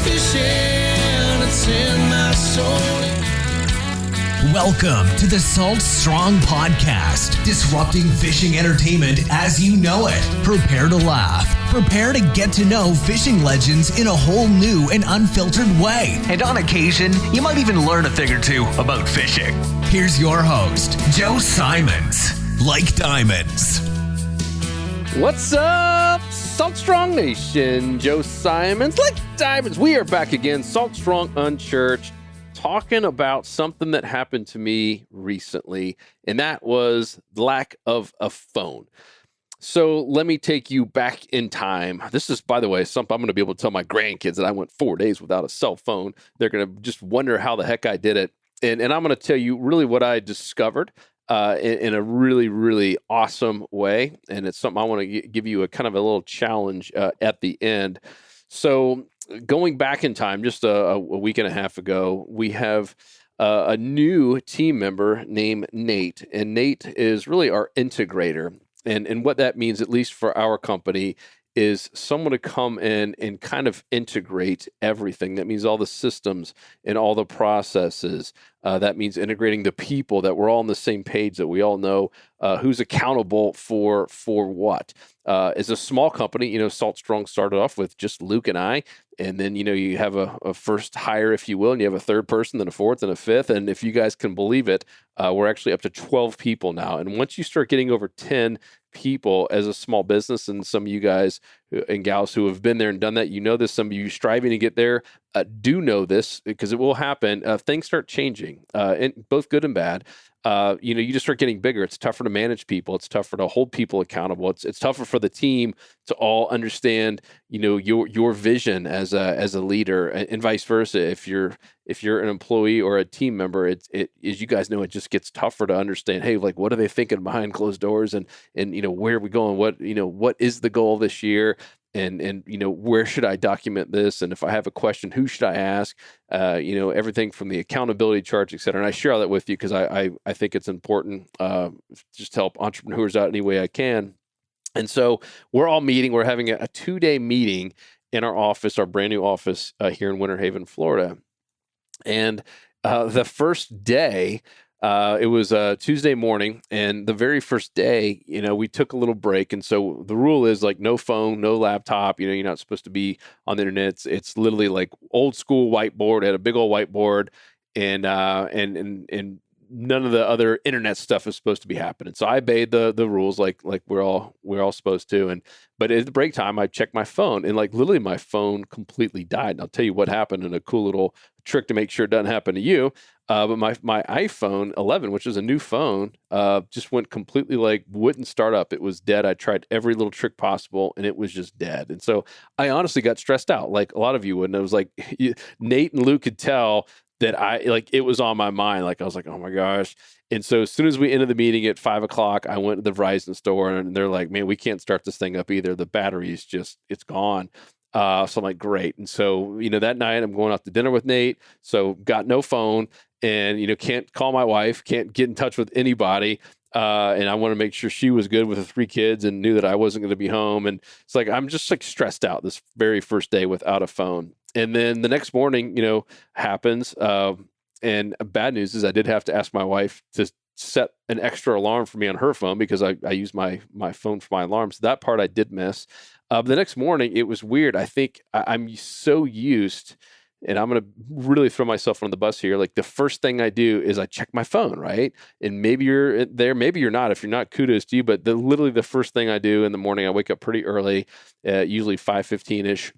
fishing, it's in my soul. Welcome to the Salt Strong Podcast, disrupting fishing entertainment as you know it. Prepare to laugh. Prepare to get to know fishing legends in a whole new and unfiltered way. And on occasion, you might even learn a thing or two about fishing. Here's your host, Joe Simons. Like diamonds. What's up, Salt Strong Nation? Joe Simons, like diamonds. We are back again, Salt Strong Unchurched, talking about something that happened to me recently, and that was the lack of a phone. So let me take you back in time. This is, by the way, something I'm going to be able to tell my grandkids that I went 4 days without a cell phone. They're going to just wonder how the heck I did it. And I'm going to tell you really what I discovered in a really, really awesome way. And it's something I want to give you a kind of a little challenge at the end. So going back in time, just a week and a half ago, we have a new team member named Nate. And Nate is really our integrator. And what that means, at least for our company, is someone to come in and kind of integrate everything. That means all the systems and all the processes. That means integrating the people, that we're all on the same page, that we all know who's accountable for what. As a small company, Salt Strong started off with just Luke and I. And then, you have a first hire, if you will, and you have a third person, then a fourth, and a fifth. And if you guys can believe it, we're actually up to 12 people now. And once you start getting over 10 people as a small business, and some of you guys and gals who have been there and done that, you know this. Some of you striving to get there do know this, because it will happen. Things start changing, and both good and bad. You just start getting bigger. It's tougher to manage people. It's tougher to hold people accountable. It's tougher for the team to all understand, your vision as a leader, and vice versa. If you're an employee or a team member, it as you guys know, it just gets tougher to understand. Hey, like, what are they thinking behind closed doors, and where are we going? What is the goal this year? And where should I document this? And if I have a question, who should I ask? Everything from the accountability charts, et cetera. And I share all that with you because I think it's important just to help entrepreneurs out any way I can. And so we're all meeting. We're having a 2-day meeting in our office, our brand new office here in Winter Haven, Florida. And the first day, it was Tuesday morning, and the very first day, we took a little break. And so the rule is like no phone, no laptop. You're not supposed to be on the internet. It's literally like old school whiteboard. It had a big old whiteboard, and none of the other internet stuff is supposed to be happening. So I obeyed the rules like we're all supposed to. But at the break time, I checked my phone, and like literally my phone completely died. And I'll tell you what happened in a cool little trick to make sure it doesn't happen to you. But my iPhone 11, which is a new phone, just went completely wouldn't start up. It was dead. I tried every little trick possible, and it was just dead. And so I honestly got stressed out, like a lot of you would. And it was like Nate and Luke could tell that it was on my mind. Like I was like, oh my gosh. And so as soon as we ended the meeting at 5:00, I went to the Verizon store, and they're like, man, we can't start this thing up either. The battery is it's gone. So I'm like, great. And so, that night I'm going out to dinner with Nate. So got no phone, and, can't call my wife, can't get in touch with anybody. And I want to make sure she was good with the 3 kids and knew that I wasn't going to be home. And it's like, I'm just stressed out this very first day without a phone. And then the next morning, happens. And bad news is I did have to ask my wife to set an extra alarm for me on her phone, because I use my phone for my alarms. That part I did miss. The next morning, it was weird. I think I'm so used, and I'm going to really throw myself on the bus here. Like the first thing I do is I check my phone, right? And maybe you're there, maybe you're not. If you're not, kudos to you. But literally the first thing I do in the morning, I wake up pretty early, usually 5:15-ish.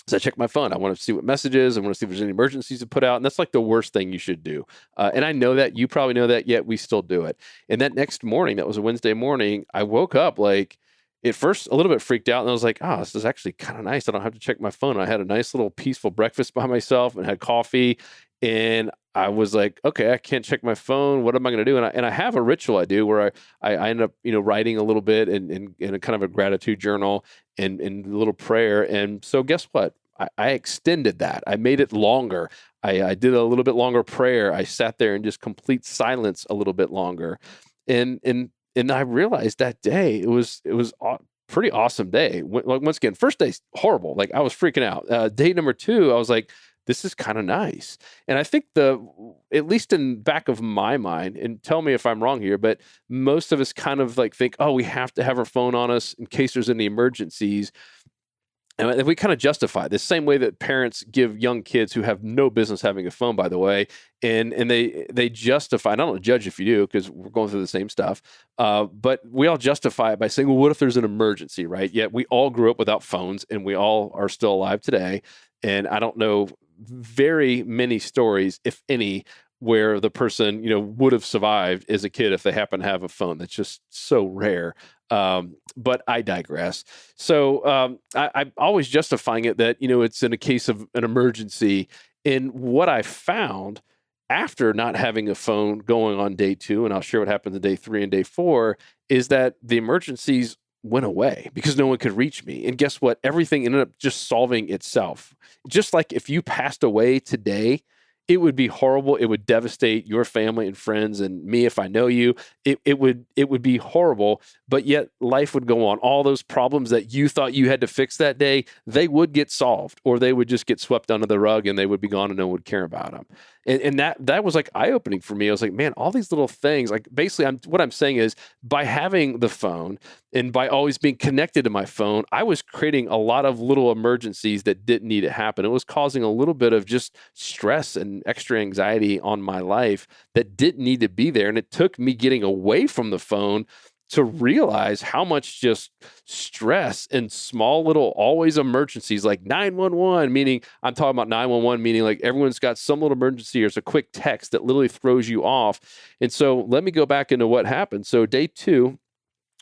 So I check my phone. I want to see what messages. I want to see if there's any emergencies to put out. And that's like the worst thing you should do. And I know that. You probably know that, yet we still do it. And that next morning, that was a Wednesday morning, I woke up at first a little bit freaked out. And I was like, oh, this is actually kind of nice. I don't have to check my phone. I had a nice little peaceful breakfast by myself and had coffee. And I was like, okay, I can't check my phone. What am I going to do? And I have a ritual I do where I end up, writing a little bit in a kind of a gratitude journal and a little prayer. And so guess what? I extended that. I made it longer. I did a little bit longer prayer. I sat there in just complete silence a little bit longer. And I realized that day it was pretty awesome day. Like, once again, first day's horrible. Like, I was freaking out. Day number two, I was like, this is kind of nice. And I think at least in back of my mind, and tell me if I'm wrong here, but most of us kind of like think, oh, we have to have our phone on us in case there's any emergencies. And we kind of justify the same way that parents give young kids who have no business having a phone, by the way, and they justify. And I don't judge if you do, because we're going through the same stuff. But we all justify it by saying, well, what if there's an emergency, right? Yet we all grew up without phones, and we all are still alive today. And I don't know very many stories, if any, where the person, would have survived as a kid if they happen to have a phone. That's just so rare. But I digress. So I'm always justifying it that, it's in a case of an emergency. And what I found after not having a phone going on day two, and I'll share what happened to day three and day four, is that the emergencies went away because no one could reach me. And guess what? Everything ended up just solving itself. Just like if you passed away today, it would be horrible. It would devastate your family and friends and me if I know you. It would be horrible, but yet life would go on. All those problems that you thought you had to fix that day, they would get solved, or they would just get swept under the rug and they would be gone and no one would care about them. And that was like eye-opening for me. I was like, man, all these little things, like basically what I'm saying is by having the phone and by always being connected to my phone, I was creating a lot of little emergencies that didn't need to happen. It was causing a little bit of just stress and extra anxiety on my life that didn't need to be there. And it took me getting away from the phone to realize how much just stress and small little always emergencies like 911, meaning I'm talking about 911, meaning like everyone's got some little emergency or it's a quick text that literally throws you off. And so let me go back into what happened. So day two,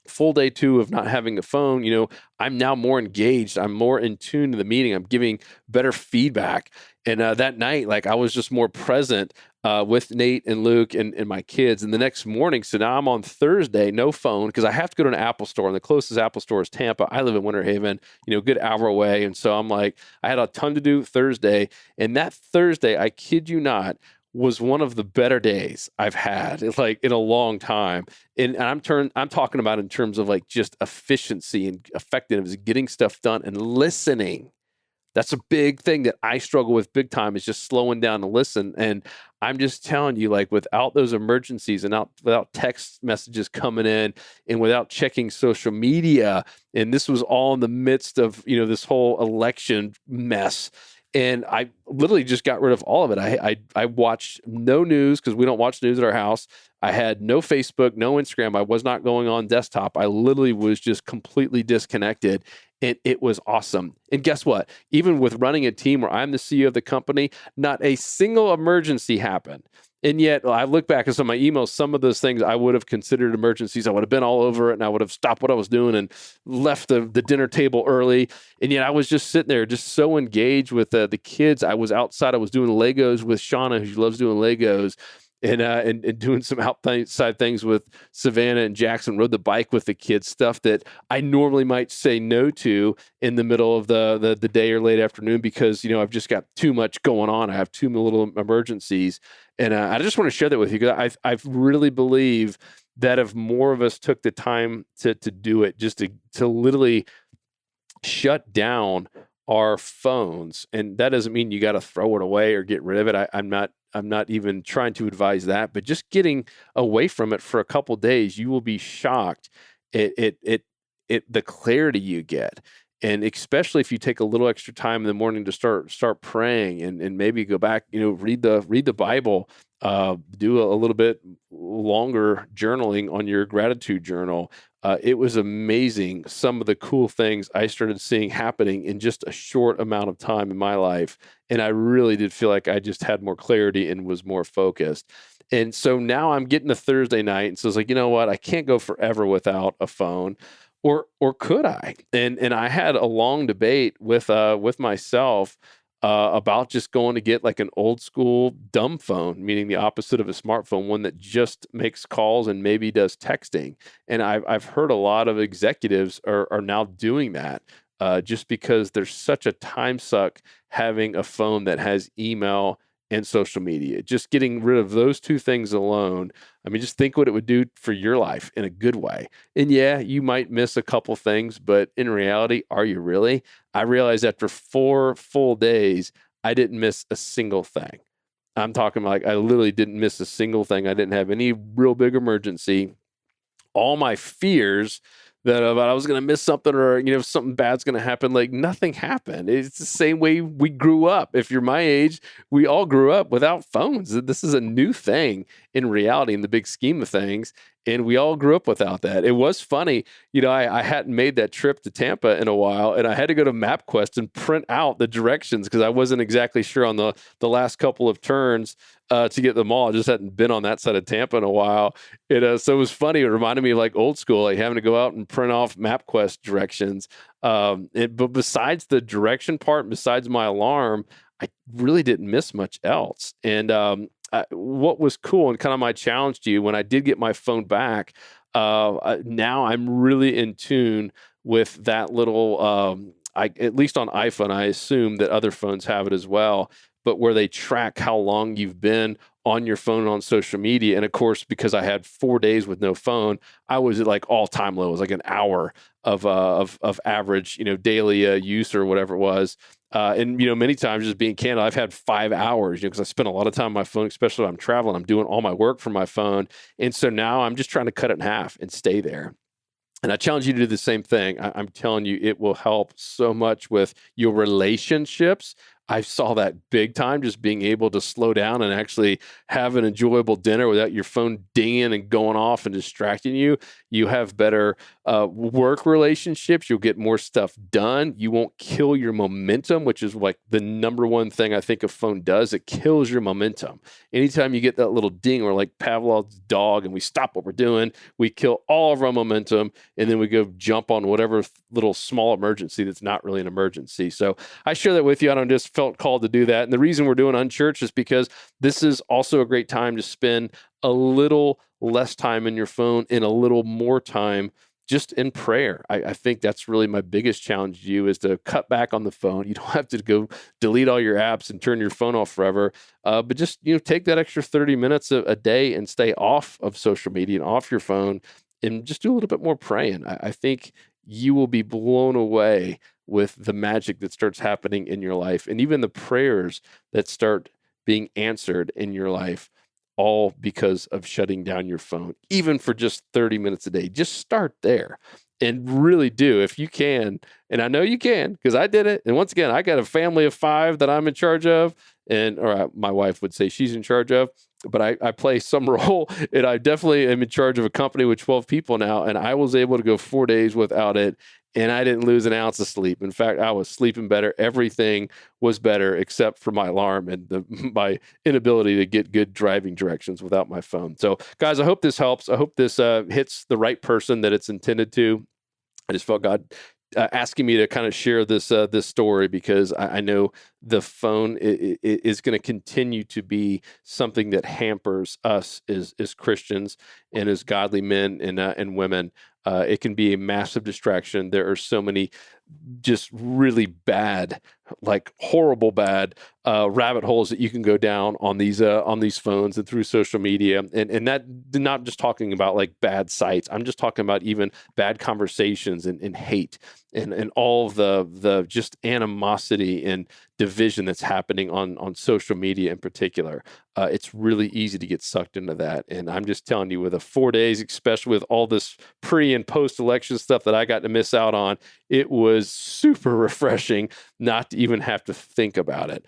full day two of not having a phone, I'm now more engaged. I'm more in tune to the meeting. I'm giving better feedback. And that night, like I was just more present with Nate and Luke and my kids. And the next morning, so now I'm on Thursday, no phone, because I have to go to an Apple store. And the closest Apple store is Tampa. I live in Winter Haven, good hour away. And so I'm like, I had a ton to do Thursday. And that Thursday, I kid you not, was one of the better days I've had in a long time. And I'm talking about in terms of like just efficiency and effectiveness, getting stuff done and listening. That's a big thing that I struggle with big time, is just slowing down to listen. And I'm just telling you, like without those emergencies and without text messages coming in and without checking social media, and this was all in the midst of, this whole election mess. And I literally just got rid of all of it. I watched no news because we don't watch news at our house. I had no Facebook, no Instagram. I was not going on desktop. I literally was just completely disconnected. And it was awesome. And guess what? Even with running a team where I'm the CEO of the company, not a single emergency happened. And yet I look back at some of my emails, some of those things I would have considered emergencies. I would have been all over it and I would have stopped what I was doing and left the dinner table early. And yet I was just sitting there just so engaged with the kids. I was outside. I was doing Legos with Shauna, who loves doing Legos. And doing some outside things with Savannah and Jackson, rode the bike with the kids, stuff that I normally might say no to in the middle of the day or late afternoon because, I've just got too much going on. I have too many little emergencies. And I just want to share that with you because I really believe that if more of us took the time to do it, just to literally shut down our phones, and that doesn't mean you got to throw it away or get rid of it. I'm not even trying to advise that, but just getting away from it for a couple days, you will be shocked at the clarity you get. And especially if you take a little extra time in the morning to start praying and maybe go back, read the Bible, do a little bit longer journaling on your gratitude journal. It was amazing some of the cool things I started seeing happening in just a short amount of time in my life. And I really did feel like I just had more clarity and was more focused. And so now I'm getting to Thursday night. And so it's like, you know what? I can't go forever without a phone. Or could I? And I had a long debate with myself about just going to get like an old school dumb phone, meaning the opposite of a smartphone, one that just makes calls and maybe does texting. And I've heard a lot of executives are now doing that just because there's such a time suck having a phone that has email and social media. Just getting rid of those two things alone. I mean, just think what it would do for your life in a good way. And yeah, you might miss a couple things, but in reality, are you really? I realized after 4 full days, I didn't miss a single thing. I'm talking like I literally didn't miss a single thing. I didn't have any real big emergency. All my fears that about I was going to miss something or, something bad's going to happen, like nothing happened. It's the same way we grew up. If you're my age, we all grew up without phones. This is a new thing in reality in the big scheme of things. And we all grew up without that. It was funny. I hadn't made that trip to Tampa in a while, and I had to go to MapQuest and print out the directions because I wasn't exactly sure on the last couple of turns to get them all. I just hadn't been on that side of Tampa in a while. So it was funny. It reminded me of like old school, like having to go out and print off MapQuest directions. But besides the direction part, besides my alarm, I really didn't miss much else. And what was cool and kind of my challenge to you when I did get my phone back, now I'm really in tune with that little, at least on iPhone, I assume that other phones have it as well, but where they track how long you've been on your phone on social media. And of course, because I had 4 days with no phone, I was at like all time low. It was like an hour of average, daily use or whatever it was. And many times, just being candid, I've had 5 hours, because I spend a lot of time on my phone, especially when I'm traveling. I'm doing all my work from my phone. And so now I'm just trying to cut it in half and stay there. And I challenge you to do the same thing. I'm telling you, it will help so much with your relationships. I saw that big time, just being able to slow down and actually have an enjoyable dinner without your phone dinging and going off and distracting you. You have better work relationships. You'll get more stuff done. You won't kill your momentum, which is like the number one thing I think a phone does. It kills your momentum. Anytime you get that little ding, we're like Pavlov's dog and we stop what we're doing, we kill all of our momentum, and then we go jump on whatever little small emergency that's not really an emergency. So I share that with you. I don't just felt called to do that. And the reason we're doing Unchurched is because this is also a great time to spend a little less time in your phone and a little more time just in prayer. I think that's really my biggest challenge to you, is to cut back on the phone. You don't have to go delete all your apps and turn your phone off forever, but just take that extra 30 minutes a day and stay off of social media and off your phone and just do a little bit more praying. I think you will be blown away with the magic that starts happening in your life, and even the prayers that start being answered in your life, all because of shutting down your phone, even for just 30 minutes a day. Just start there and really do, if you can. And I know you can, because I did it. And once again, I got a family of 5 that I'm in charge of, or my wife would say she's in charge of, but I play some role, and I definitely am in charge of a company with 12 people now. And I was able to go 4 days without it, and I didn't lose an ounce of sleep. In fact, I was sleeping better. Everything was better except for my alarm and my inability to get good driving directions without my phone. So, guys, I hope this helps. I hope this hits the right person that it's intended to. I just felt God asking me to kind of share this story, because I know the phone is going to continue to be something that hampers us as Christians and as godly men and women. It can be a massive distraction. There are so many just really bad, like horrible bad rabbit holes that you can go down on these phones and through social media. And that, not just talking about like bad sites. I'm just talking about even bad conversations and hate and all the just animosity and division that's happening on social media in particular. It's really easy to get sucked into that. And I'm just telling you, with 4 days, especially with all this pre and post election stuff that I got to miss out on, it was super refreshing not to even have to think about it.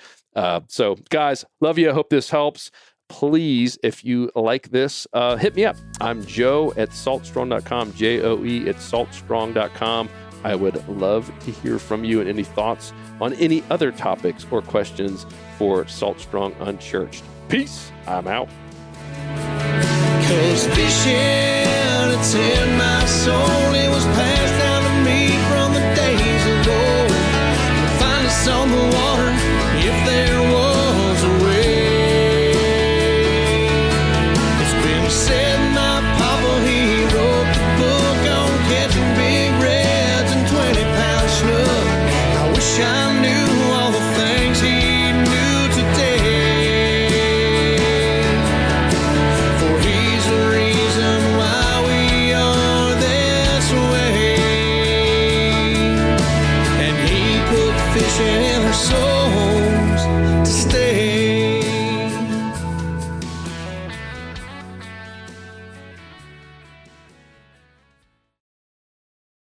So guys, love you. I hope this helps. Please, if you like this, hit me up. I'm joe@saltstrong.com, JOE@saltstrong.com. I would love to hear from you and any thoughts on any other topics or questions for Salt Strong Unchurched. Peace. I'm out. 'Cause fishing, it's in my soul. It was past